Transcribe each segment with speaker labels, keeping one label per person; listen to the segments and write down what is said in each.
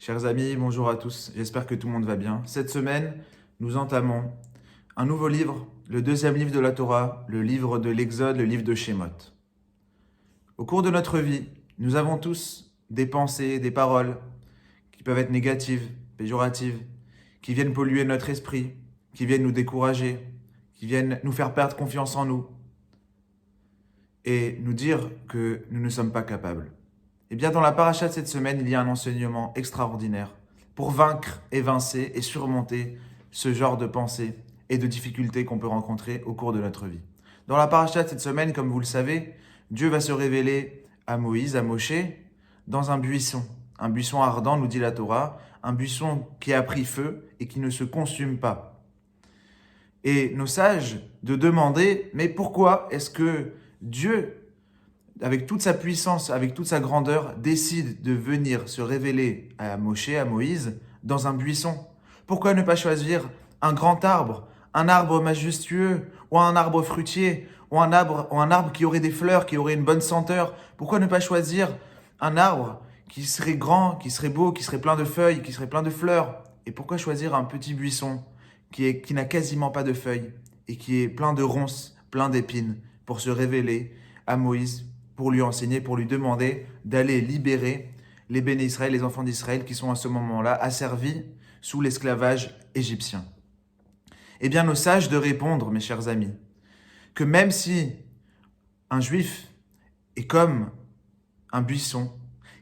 Speaker 1: Chers amis, bonjour à tous, j'espère que tout le monde va bien. Cette semaine, nous entamons un nouveau livre, le deuxième livre de la Torah, le livre de l'Exode, le livre de Shemot. Au cours de notre vie, nous avons tous des pensées, des paroles qui peuvent être négatives, péjoratives, qui viennent polluer notre esprit, qui viennent nous décourager, qui viennent nous faire perdre confiance en nous et nous dire que nous ne sommes pas capables. Eh bien, dans la paracha de cette semaine, il y a un enseignement extraordinaire pour vaincre, évincer et surmonter ce genre de pensées et de difficultés qu'on peut rencontrer au cours de notre vie. Dans la paracha de cette semaine, comme vous le savez, Dieu va se révéler à Moïse, à Moshe, dans un buisson ardent, nous dit la Torah, un buisson qui a pris feu et qui ne se consume pas. Et nos sages de demander, mais pourquoi est-ce que Dieu, avec toute sa puissance, avec toute sa grandeur, décide de venir se révéler à Moshe, à Moïse, dans un buisson? Pourquoi ne pas choisir un grand arbre, un arbre majestueux, ou un arbre fruitier, ou un arbre qui aurait des fleurs, qui aurait une bonne senteur? Pourquoi ne pas choisir un arbre qui serait grand, qui serait beau, qui serait plein de feuilles, qui serait plein de fleurs? Et pourquoi choisir un petit buisson qui n'a quasiment pas de feuilles et qui est plein de ronces, plein d'épines, pour se révéler à Moïse, pour lui enseigner, pour lui demander d'aller libérer les béné Israël, les enfants d'Israël qui sont à ce moment-là asservis sous l'esclavage égyptien? Eh bien, nos sages de répondre, mes chers amis, que même si un juif est comme un buisson,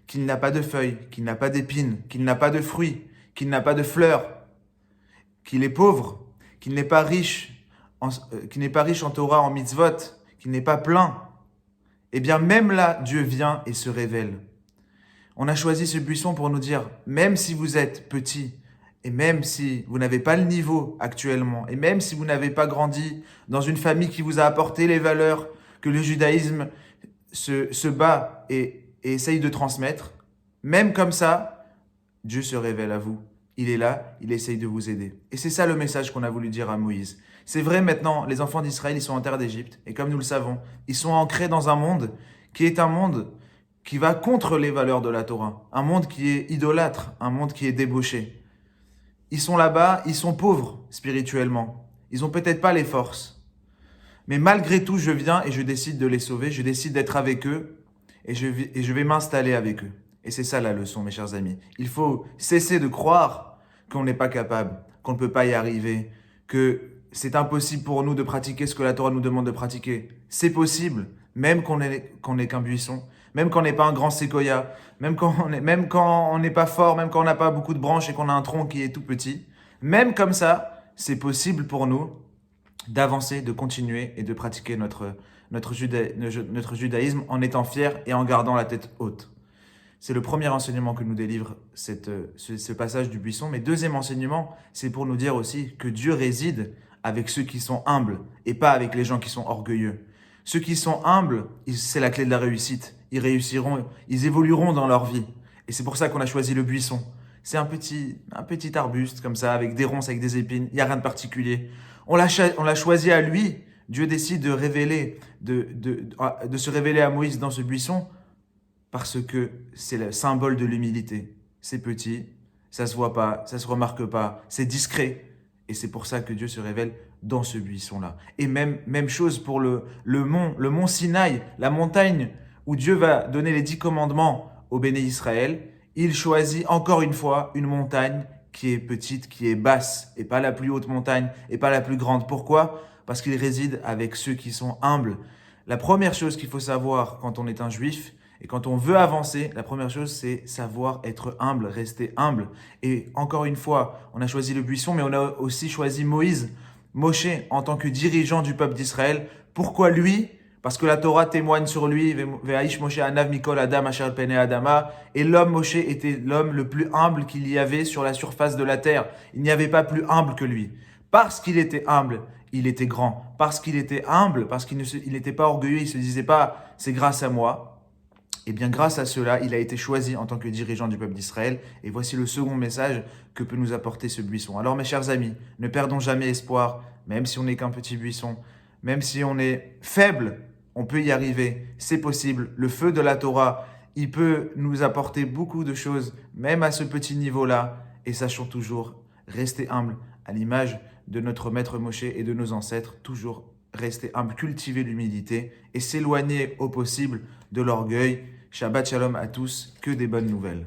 Speaker 1: qu'il n'a pas de feuilles, qu'il n'a pas d'épines, qu'il n'a pas de fruits, qu'il n'a pas de fleurs, qu'il est pauvre, qu'il n'est pas riche, en Torah, en mitzvot, qu'il n'est pas plein, eh bien même là, Dieu vient et se révèle. On a choisi ce buisson pour nous dire, même si vous êtes petit, et même si vous n'avez pas le niveau actuellement, et même si vous n'avez pas grandi dans une famille qui vous a apporté les valeurs que le judaïsme se bat et essaye de transmettre, même comme ça, Dieu se révèle à vous. Il est là, il essaye de vous aider. Et c'est ça le message qu'on a voulu dire à Moïse. C'est vrai, maintenant, les enfants d'Israël, ils sont en terre d'Égypte, et comme nous le savons, ils sont ancrés dans un monde qui est un monde qui va contre les valeurs de la Torah, un monde qui est idolâtre, un monde qui est débauché. Ils sont là-bas, ils sont pauvres spirituellement, ils n'ont peut-être pas les forces. Mais malgré tout, je viens et je décide de les sauver, je décide d'être avec eux, et je vais m'installer avec eux. Et c'est ça la leçon, mes chers amis. Il faut cesser de croire qu'on n'est pas capable, qu'on ne peut pas y arriver, que c'est impossible pour nous de pratiquer ce que la Torah nous demande de pratiquer. C'est possible, même qu'on n'est qu'un buisson, même quand on n'est pas un grand séquoia, même quand on n'est pas fort, même quand on n'a pas beaucoup de branches et qu'on a un tronc qui est tout petit. Même comme ça, c'est possible pour nous d'avancer, de continuer et de pratiquer notre judaïsme en étant fiers et en gardant la tête haute. C'est le premier enseignement que nous délivre ce passage du buisson. Mais deuxième enseignement, c'est pour nous dire aussi que Dieu réside avec ceux qui sont humbles et pas avec les gens qui sont orgueilleux. Ceux qui sont humbles, c'est la clé de la réussite. Ils réussiront, ils évolueront dans leur vie. Et c'est pour ça qu'on a choisi le buisson. C'est un petit arbuste comme ça, avec des ronces, avec des épines. Il n'y a rien de particulier. On l'a choisi à lui. Dieu décide de se révéler à Moïse dans ce buisson parce que c'est le symbole de l'humilité. C'est petit, ça se voit pas, ça se remarque pas, c'est discret. Et c'est pour ça que Dieu se révèle dans ce buisson-là. Et même chose pour le mont Sinaï, la montagne où Dieu va donner les 10 commandements au béné Israël. Il choisit encore une fois une montagne qui est petite, qui est basse, et pas la plus haute montagne, et pas la plus grande. Pourquoi? Parce qu'il réside avec ceux qui sont humbles. La première chose qu'il faut savoir quand on est un juif, et quand on veut avancer, la première chose, c'est savoir être humble, rester humble. Et encore une fois, on a choisi le buisson, mais on a aussi choisi Moïse, Moshe, en tant que dirigeant du peuple d'Israël. Pourquoi lui? Parce que la Torah témoigne sur lui, Ve'aish Moshe anav mikol adam asher pene adama, et l'homme Moshe était l'homme le plus humble qu'il y avait sur la surface de la terre. Il n'y avait pas plus humble que lui. Parce qu'il était humble, il était grand. Parce qu'il était humble, parce qu'il n'était pas orgueilleux, il ne se disait pas « c'est grâce à moi ». Et bien grâce à cela, il a été choisi en tant que dirigeant du peuple d'Israël. Et voici le second message que peut nous apporter ce buisson. Alors mes chers amis, ne perdons jamais espoir, même si on n'est qu'un petit buisson, même si on est faible, on peut y arriver, c'est possible. Le feu de la Torah, il peut nous apporter beaucoup de choses, même à ce petit niveau-là. Et sachons toujours rester humble, à l'image de notre maître Moshe et de nos ancêtres, toujours rester humble, cultiver l'humilité et s'éloigner au possible de l'orgueil. Shabbat shalom à tous, que des bonnes nouvelles.